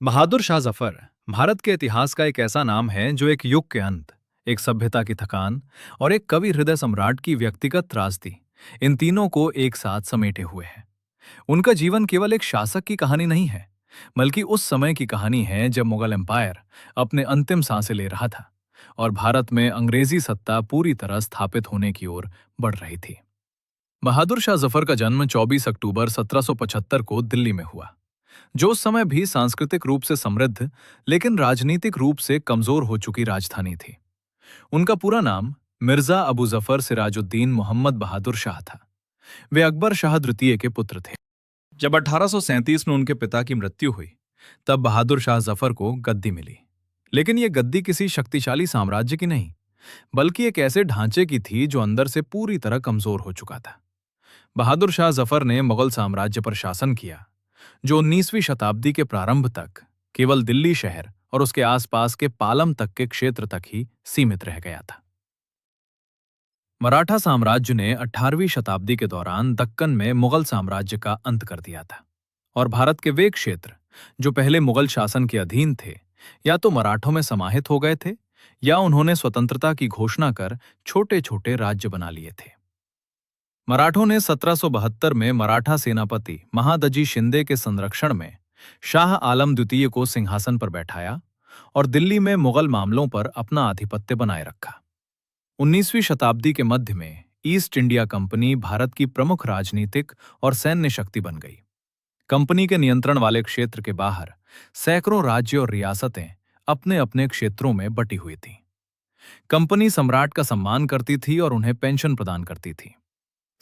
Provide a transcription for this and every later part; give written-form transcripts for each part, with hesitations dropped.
बहादुर शाह जफर भारत के इतिहास का एक ऐसा नाम है जो एक युग के अंत, एक सभ्यता की थकान और एक कवि हृदय सम्राट की व्यक्तिगत त्रासदी, इन तीनों को एक साथ समेटे हुए है। उनका जीवन केवल एक शासक की कहानी नहीं है, बल्कि उस समय की कहानी है जब मुगल एम्पायर अपने अंतिम सांसें ले रहा था और भारत में अंग्रेजी सत्ता पूरी तरह स्थापित होने की ओर बढ़ रही थी। बहादुर शाह जफर का जन्म 24 अक्टूबर 1775 को दिल्ली में हुआ, जो उस समय भी सांस्कृतिक रूप से समृद्ध लेकिन राजनीतिक रूप से कमजोर हो चुकी राजधानी थी। उनका पूरा नाम मिर्जा अबू जफर सिराजुद्दीन मोहम्मद बहादुर शाह था। वे अकबर शाह द्वितीय के पुत्र थे। जब 1837 में उनके पिता की मृत्यु हुई, तब बहादुर शाह जफर को गद्दी मिली। लेकिन यह गद्दी किसी शक्तिशाली साम्राज्य की नहीं, बल्कि एक ऐसे ढांचे की थी जो अंदर से पूरी तरह कमजोर हो चुका था। बहादुर शाह जफर ने मुगल साम्राज्य पर शासन किया, जो 19वीं शताब्दी के प्रारंभ तक केवल दिल्ली शहर और उसके आसपास के पालम तक के क्षेत्र तक ही सीमित रह गया था। मराठा साम्राज्य ने 18वीं शताब्दी के दौरान दक्कन में मुगल साम्राज्य का अंत कर दिया था और भारत के वे क्षेत्र जो पहले मुगल शासन के अधीन थे, या तो मराठों में समाहित हो गए थे या उन्होंने स्वतंत्रता की घोषणा कर छोटे छोटे राज्य बना लिए थे। मराठों ने 1772 में मराठा सेनापति महादजी शिंदे के संरक्षण में शाह आलम द्वितीय को सिंहासन पर बैठाया और दिल्ली में मुगल मामलों पर अपना आधिपत्य बनाए रखा। 19वीं शताब्दी के मध्य में ईस्ट इंडिया कंपनी भारत की प्रमुख राजनीतिक और सैन्य शक्ति बन गई। कंपनी के नियंत्रण वाले क्षेत्र के बाहर सैकड़ों राज्य और रियासतें अपने अपने क्षेत्रों में बटी हुई थीं। कंपनी सम्राट का सम्मान करती थी और उन्हें पेंशन प्रदान करती थी।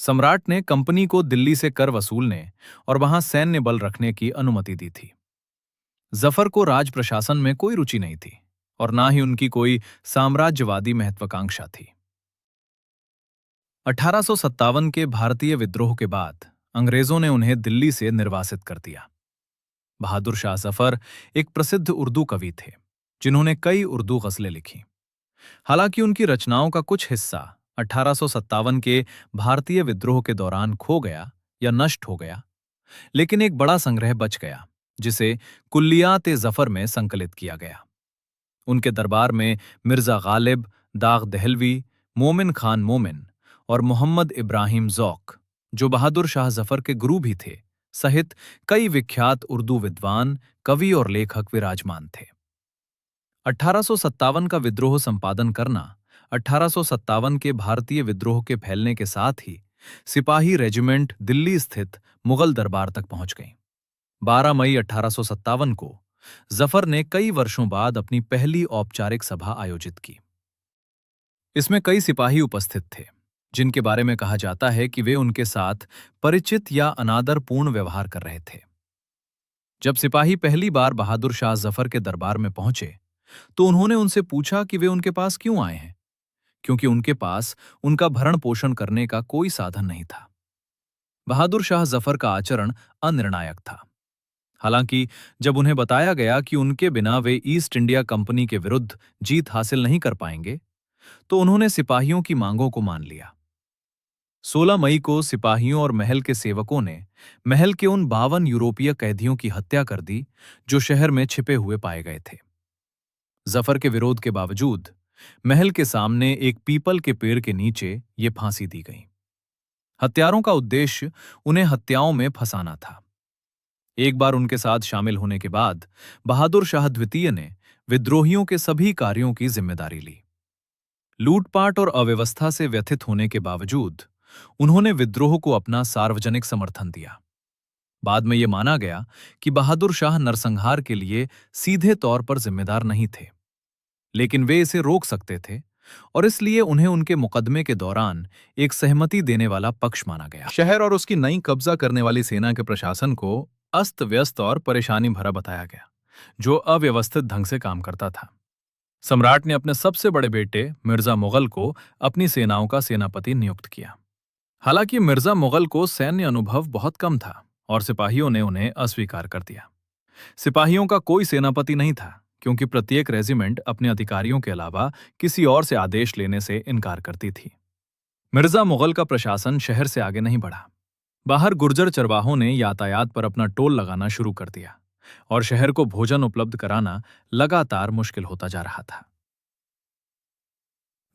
सम्राट ने कंपनी को दिल्ली से कर वसूलने और वहां सैन्य बल रखने की अनुमति दी थी। जफर को राज प्रशासन में कोई रुचि नहीं थी और ना ही उनकी कोई साम्राज्यवादी महत्वाकांक्षा थी। 1857 के भारतीय विद्रोह के बाद अंग्रेजों ने उन्हें दिल्ली से निर्वासित कर दिया। बहादुर शाह जफर एक प्रसिद्ध उर्दू कवि थे, जिन्होंने कई उर्दू गजलें लिखी। हालांकि उनकी रचनाओं का कुछ हिस्सा 1857 के भारतीय विद्रोह के दौरान खो गया या नष्ट हो गया, लेकिन एक बड़ा संग्रह बच गया, जिसे कुल्लियात-ए-जफर में संकलित किया गया। उनके दरबार में मिर्जा गालिब, दाग दहलवी, मोमिन खान मोमिन और मोहम्मद इब्राहिम ज़ौक़, जो बहादुर शाह जफर के गुरु भी थे, सहित कई विख्यात उर्दू विद्वान, कवि और लेखक विराजमान थे। 1857 का विद्रोह संपादन करना 1857 के भारतीय विद्रोह के फैलने के साथ ही सिपाही रेजिमेंट दिल्ली स्थित मुगल दरबार तक पहुंच गई। 12 मई 1857 को जफर ने कई वर्षों बाद अपनी पहली औपचारिक सभा आयोजित की। इसमें कई सिपाही उपस्थित थे, जिनके बारे में कहा जाता है कि वे उनके साथ परिचित या अनादरपूर्ण व्यवहार कर रहे थे। जब सिपाही पहली बार बहादुर शाह जफर के दरबार में पहुंचे, तो उन्होंने उनसे पूछा कि वे उनके पास क्यों आए हैं, क्योंकि उनके पास उनका भरण पोषण करने का कोई साधन नहीं था। बहादुर शाह जफर का आचरण अनिर्णायक था। हालांकि जब उन्हें बताया गया कि उनके बिना वे ईस्ट इंडिया कंपनी के विरुद्ध जीत हासिल नहीं कर पाएंगे, तो उन्होंने सिपाहियों की मांगों को मान लिया। 16 मई को सिपाहियों और महल के सेवकों ने महल के उन 52 यूरोपीय कैदियों की हत्या कर दी जो शहर में छिपे हुए पाए गए थे। जफर के विरोध के बावजूद महल के सामने एक पीपल के पेड़ के नीचे ये फांसी दी गई। हत्यारों का उद्देश्य उन्हें हत्याओं में फंसाना था। एक बार उनके साथ शामिल होने के बाद बहादुर शाह द्वितीय ने विद्रोहियों के सभी कार्यों की जिम्मेदारी ली। लूटपाट और अव्यवस्था से व्यथित होने के बावजूद उन्होंने विद्रोह को अपना सार्वजनिक समर्थन दिया। बाद में यह माना गया कि बहादुर शाह नरसंहार के लिए सीधे तौर पर जिम्मेदार नहीं थे, लेकिन वे इसे रोक सकते थे और इसलिए उन्हें उनके मुकदमे के दौरान एक सहमति देने वाला पक्ष माना गया। शहर और उसकी नई कब्जा करने वाली सेना के प्रशासन को अस्त व्यस्त और परेशानी भरा बताया गया, जो अव्यवस्थित ढंग से काम करता था। सम्राट ने अपने सबसे बड़े बेटे मिर्जा मुगल को अपनी सेनाओं का सेनापति नियुक्त किया। हालांकि मिर्जा मुगल को सैन्य अनुभव बहुत कम था और सिपाहियों ने उन्हें अस्वीकार कर दिया। सिपाहियों का कोई सेनापति नहीं था, क्योंकि प्रत्येक रेजिमेंट अपने अधिकारियों के अलावा किसी और से आदेश लेने से इनकार करती थी। मिर्जा मुगल का प्रशासन शहर से आगे नहीं बढ़ा। बाहर गुर्जर चरवाहों ने यातायात पर अपना टोल लगाना शुरू कर दिया, और शहर को भोजन उपलब्ध कराना लगातार मुश्किल होता जा रहा था।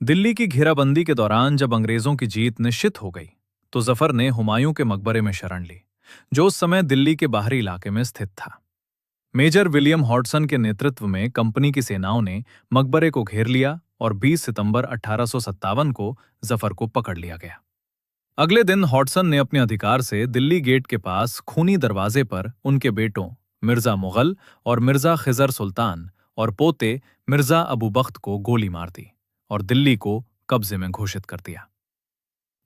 दिल्ली की घेराबंदी के दौरान जब अंग्रेजों की जीत निश्चित हो गई, तो जफर ने हुमायूं के मकबरे में शरण ली, जो उस समय दिल्ली के बाहरी इलाके में स्थित था। मेजर विलियम हॉडसन के नेतृत्व में कंपनी की सेनाओं ने मकबरे को घेर लिया और 20 सितंबर 1857 को जफर को पकड़ लिया गया। अगले दिन हॉडसन ने अपने अधिकार से दिल्ली गेट के पास खूनी दरवाजे पर उनके बेटों मिर्जा मुगल और मिर्जा खिजर सुल्तान और पोते मिर्जा अबू बख्त को गोली मार दी और दिल्ली को कब्जे में घोषित कर दिया।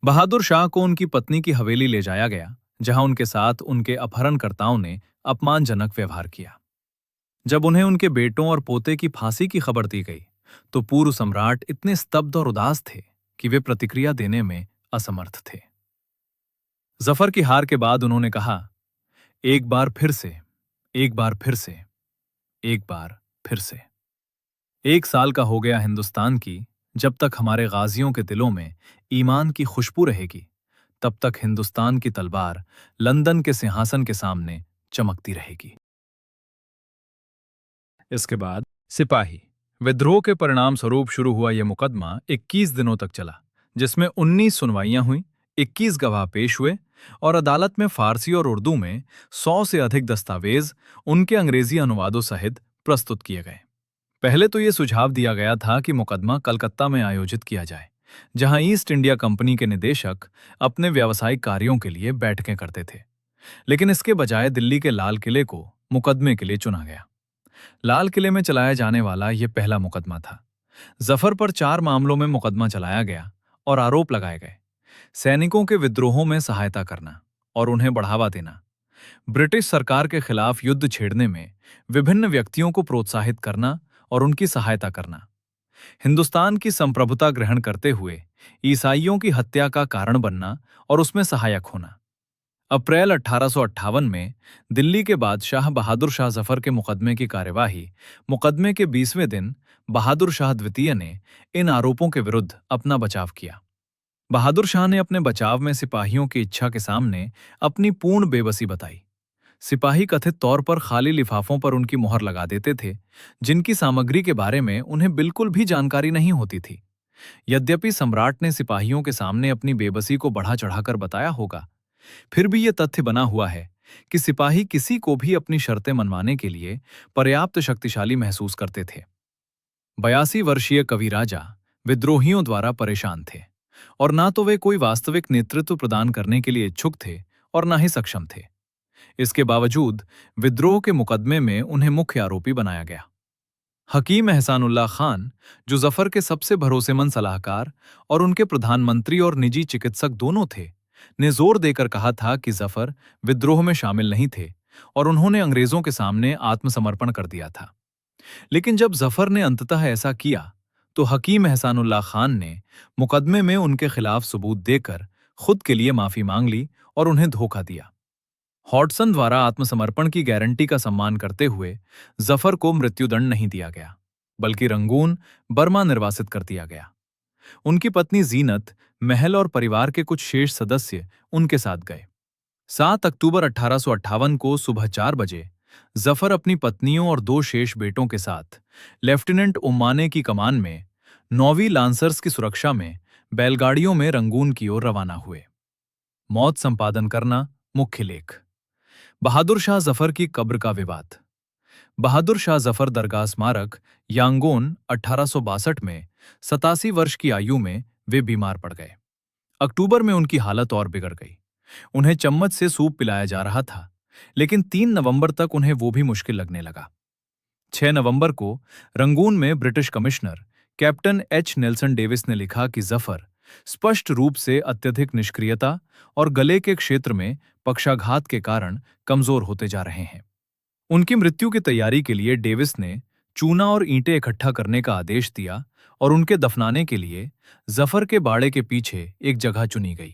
बहादुर शाह को उनकी पत्नी की हवेली ले जाया गया, जहां उनके साथ उनके अपहरणकर्ताओं ने अपमानजनक व्यवहार किया। जब उन्हें उनके बेटों और पोते की फांसी की खबर दी गई, तो पूर्व सम्राट इतने स्तब्ध और उदास थे कि वे प्रतिक्रिया देने में असमर्थ थे। जफर की हार के बाद उन्होंने कहा, एक बार फिर से, एक बार फिर से, एक बार फिर से। 1 साल का हो गया हिंदुस्तान की, जब तक हमारे गाजियों के दिलों में ईमान की खुशबू रहेगी, तब तक हिंदुस्तान की तलवार लंदन के सिंहासन के सामने चमकती रहेगी। इसके बाद सिपाही विद्रोह के परिणाम स्वरूप शुरू हुआ यह मुकदमा 21 दिनों तक चला, जिसमें 19 सुनवाइयां हुई, 21 गवाह पेश हुए और अदालत में फारसी और उर्दू में 100 से अधिक दस्तावेज उनके अंग्रेजी अनुवादों सहित प्रस्तुत किए गए। पहले तो यह सुझाव दिया गया था कि मुकदमा कलकत्ता में आयोजित किया जाए, जहां ईस्ट इंडिया कंपनी के निदेशक अपने व्यावसायिक कार्यों के लिए बैठकें करते थे। लेकिन इसके बजाय दिल्ली के लाल किले को मुकदमे के लिए चुना गया। लाल किले में चलाया जाने वाला यह पहला मुकदमा था। जफर पर 4 मामलों में मुकदमा चलाया गया और आरोप लगाए गए। सैनिकों के विद्रोहों में सहायता करना और उन्हें बढ़ावा देना, ब्रिटिश सरकार के खिलाफ युद्ध छेड़ने में विभिन्न व्यक्तियों को प्रोत्साहित करना और उनकी सहायता करना, हिंदुस्तान की संप्रभुता ग्रहण करते हुए ईसाइयों की हत्या का कारण बनना और उसमें सहायक होना। अप्रैल 1858 में दिल्ली के बादशाह बहादुर शाह जफर के मुकदमे की कार्यवाही मुकदमे के 20वें दिन बहादुर शाह द्वितीय ने इन आरोपों के विरुद्ध अपना बचाव किया। बहादुर शाह ने अपने बचाव में सिपाहियों की इच्छा के सामने अपनी पूर्ण बेबसी बताई। सिपाही कथित तौर पर खाली लिफाफों पर उनकी मोहर लगा देते थे, जिनकी सामग्री के बारे में उन्हें बिल्कुल भी जानकारी नहीं होती थी। यद्यपि सम्राट ने सिपाहियों के सामने अपनी बेबसी को बढ़ा चढ़ाकर बताया होगा, फिर भी यह तथ्य बना हुआ है कि सिपाही किसी को भी अपनी शर्तें मनवाने के लिए पर्याप्त शक्तिशाली महसूस करते थे। 82 वर्षीय कवि राजा विद्रोहियों द्वारा परेशान थे और ना तो वे कोई वास्तविक नेतृत्व प्रदान करने के लिए इच्छुक थे और ना ही सक्षम थे। इसके बावजूद विद्रोह के मुकदमे में उन्हें मुख्य आरोपी बनाया गया। हकीम एहसानुल्लाह खान, जो जफर के सबसे भरोसेमंद सलाहकार और उनके प्रधानमंत्री और निजी चिकित्सक दोनों थे, ने जोर देकर कहा था कि जफर विद्रोह में शामिल नहीं थे और उन्होंने अंग्रेजों के सामने आत्मसमर्पण कर दिया था। लेकिन जब जफर ने अंततः ऐसा किया, तो हकीम एहसानुल्लाह खान ने मुकदमे में उनके खिलाफ सबूत देकर खुद के लिए माफी मांग ली और उन्हें धोखा दिया। हॉडसन द्वारा आत्मसमर्पण की गारंटी का सम्मान करते हुए जफर को मृत्युदंड नहीं दिया गया, बल्कि रंगून, बर्मा निर्वासित कर दिया गया। उनकी पत्नी जीनत, महल और परिवार के कुछ शेष सदस्य उनके साथ गए। 7 अक्टूबर 1858 को सुबह 4 बजे जफर अपनी पत्नियों और 2 शेष बेटों के साथ लेफ्टिनेंट उम्माने की कमान में 9वीं लांसर्स की सुरक्षा में बैलगाड़ियों में रंगून की ओर रवाना हुए। मौत संपादन करना मुख्य लेख। बहादुर शाह जफर की कब्र का विवाद। बहादुर शाह जफर दरगाह स्मारक, यांगोन, 1862 में 87 वर्ष की आयु में वे बीमार पड़ गए। अक्टूबर में उनकी हालत और बिगड़ गई। उन्हें चम्मच से सूप पिलाया जा रहा था, लेकिन 3 नवंबर तक उन्हें वो भी मुश्किल लगने लगा। 6 नवंबर को रंगून में British commissioner captain H Nelson Davis ने लिखा कि जफर स्पष्ट रूप से अत्यधिक निष्क्रियता और गले के क्षेत्र में पक्षाघात के कारण कमजोर होते जा रहे हैं। उनकी मृत्यु की तैयारी के लिए डेविस ने चूना और ईंटें इकट्ठा करने का आदेश दिया और उनके दफनाने के लिए जफर के बाड़े के पीछे एक जगह चुनी गई।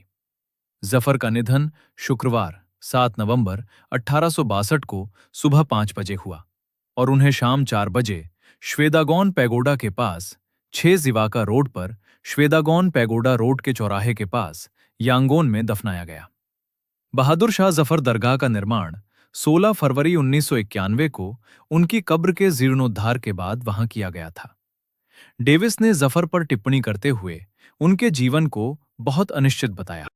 जफर का निधन शुक्रवार 7 नवंबर 1862 को सुबह 5 बजे हुआ और उन्हें शाम 4 बजे श्वेदागोन पैगोडा के पास 6 जिवाका रोड पर श्वेदागोन पैगोडा रोड के चौराहे के पास यांगोन में दफनाया गया। बहादुर शाह जफर दरगाह का निर्माण 16 फरवरी 1991 को उनकी कब्र के जीर्णोद्धार के बाद वहां किया गया था। डेविस ने जफर पर टिप्पणी करते हुए उनके जीवन को बहुत अनिश्चित बताया।